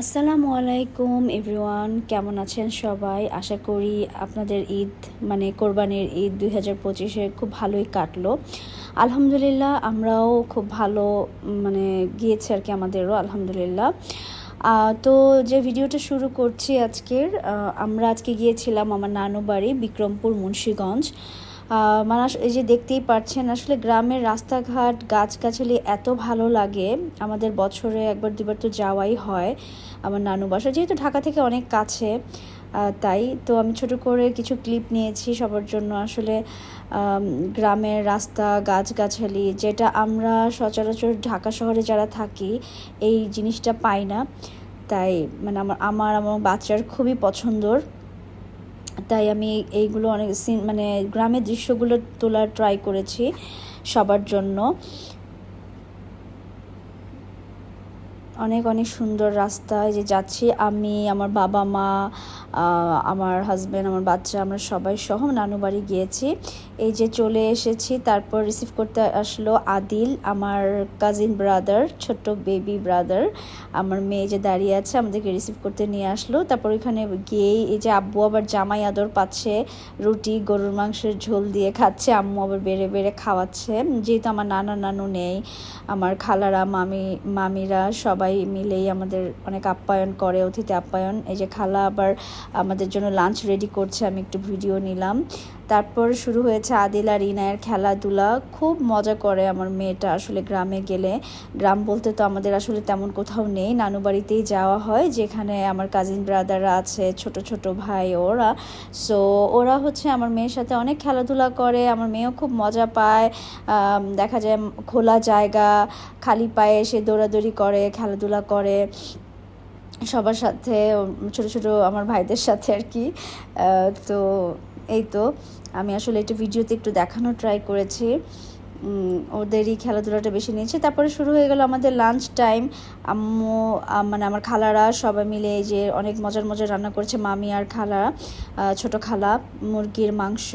আসসালামু আলাইকুম এভরিওয়ান, কেমন আছেন সবাই? আশা করি আপনাদের ঈদ কোরবানির ঈদ 2025-এ খুব ভালোই কাটলো। আলহামদুলিল্লাহ, আমরাও খুব ভালো গিয়েছে আর কি, আমাদেরও আলহামদুলিল্লাহ। তো যে ভিডিওটা শুরু করছি আজকের, আমরা আজকে গিয়েছিলাম আমার নানু বাড়ি বিক্রমপুর মুন্সিগঞ্জ। এই যে দেখতেই পাচ্ছেন, আসলে গ্রামের রাস্তাঘাট গাছগাছালি এত ভালো লাগে। আমাদের বছরে একবার দুবার তো যাওয়াই হয় আমার নানু বাসা, যেহেতু ঢাকা থেকে অনেক কাছে। তাই তো আমি ছোট করে কিছু ক্লিপ নিয়েছি সবার জন্য। আসলে গ্রামের রাস্তা গাছগাছালি, যেটা আমরা সচরাচর ঢাকা শহরে যারা থাকি এই জিনিসটা পাই না। তাই আমার বাচ্চার খুবই পছন্দর। তাই আমি এইগুলো অনেক গ্রামের দৃশ্যগুলো তোলার ট্রাই করেছি সবার জন্য। অনেক অনেক সুন্দর রাস্তা। এই যে যাচ্ছি আমি, আমার বাবা মা, আমার হাজব্যান্ড, আমার বাচ্চা, আমরা সবাই সহ নানু বাড়ি গিয়েছি। এই যে চলে এসেছি, তারপর রিসিভ করতে আসলো আদিল, আমার কাজিন ব্রাদার, ছোট্ট বেবি ব্রাদার। আমার মেয়ে যে দাঁড়িয়ে আছে আমাদেরকে রিসিভ করতে নিয়ে আসলো। তারপর ওইখানে গিয়েই এই যে আব্বু আবার জামাই আদর পাচ্ছে, রুটি গরুর মাংসের ঝোল দিয়ে খাচ্ছে, আম্মু আবার বেড়ে বেড়ে খাওয়াচ্ছে। যেহেতু আমার নানা নানু নেই, আমার খালারা মামিরা সবাই মিলেই আমাদের অনেক আপ্যায়ন করে, অতিথি আপ্যায়ন। এই যে খালা আবার আমাদের জন্য লাঞ্চ রেডি করছে, আমি একটু ভিডিও নিলাম। তারপর শুরু হয়েছে আদিল আর ইনায়ের খেলাধুলা। খুব মজা করে আমার মেয়েটা আসলে গ্রামে গেলে। গ্রাম বলতে তো আমাদের আসলে তেমন কোথাও নেই, নানু বাড়িতেই যাওয়া হয়, যেখানে আমার কাজিন ব্রাদাররা আছে, ছোট ছোট ভাই ওরা। সো ওরা হচ্ছে আমার মেয়ের সাথে অনেক খেলাধুলা করে, আমার মেয়েও খুব মজা পায়। দেখা যায় খোলা জায়গা, খালি পায়ে সে দৌড়াদৌড়ি করে, খেলাধুলা করে সবার সাথে, ছোট ছোট আমার ভাইদের সাথে আর কি। তো এই তো আমি আসলে এটা ভিডিওতে একটু দেখানোর ট্রাই করেছি। ওদেরই খেলাধুলাটা বেশি নিয়েছে। তারপরে শুরু হয়ে গেল আমাদের লাঞ্চ টাইম। আম্মু আমার খালারা সবাই মিলে এই যে অনেক মজার মজার রান্না করেছে মামি আর খালা, ছোট খালা। মুরগির মাংস,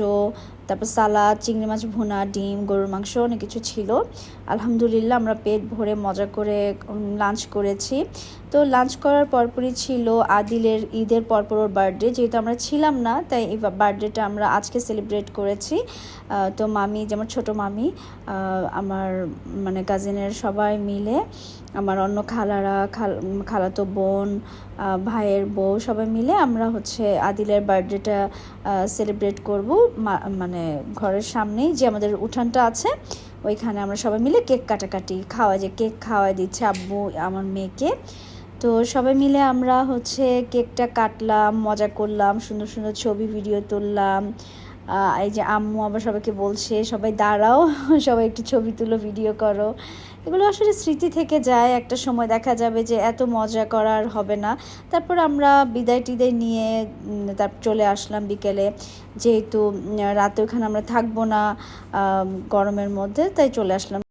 তারপর সালাদ, চিংড়ি মাছ ভুনা, ডিম, গরুর মাংস, অনেক কিছু ছিল। আলহামদুলিল্লাহ, আমরা পেট ভরে মজা করে লাঞ্চ করেছি। তো লাঞ্চ করার পরপরই ছিল আদিলের ঈদের পরপর ওর বার্থডে। যেহেতু আমরা ছিলাম না, তাই এই বার্থডেটা আমরা আজকে সেলিব্রেট করেছি। তো মামি, যেমন ছোটো মামি, আমার কাজিনের সবাই মিলে, আমার অন্য খালারা, খালাতো বোন, ভাইয়ের বউ, সবাই মিলে আমরা হচ্ছে আদিলের বার্থডেটা সেলিব্রেট করব। ঘরের সামনেই যে আমাদের উঠানটা আছে, ওইখানে আমরা সবাই মিলে কেক কাটাকাটি কেক খাওয়াই দিচ্ছে আব্বু আমার মেয়েকে। তো সবাই মিলে আমরা হচ্ছে কেকটা কাটলাম, মজা করলাম, সুন্দর সুন্দর ছবি ভিডিও তুললাম। এই যে আম্মু আবার সবাইকে বলছে, সবাই দাঁড়াও, সবাই একটু ছবি তুলো, ভিডিও করো। এগুলো আসলে স্মৃতি থেকে যায়, একটা সময় দেখা যাবে যে এত মজা করার হবে না। তারপর আমরা বিদায় টিদায় নিয়ে তারপর চলে আসলাম বিকেলে, যেহেতু রাতে ওখানে আমরা থাকবো না গরমের মধ্যে, তাই চলে আসলাম।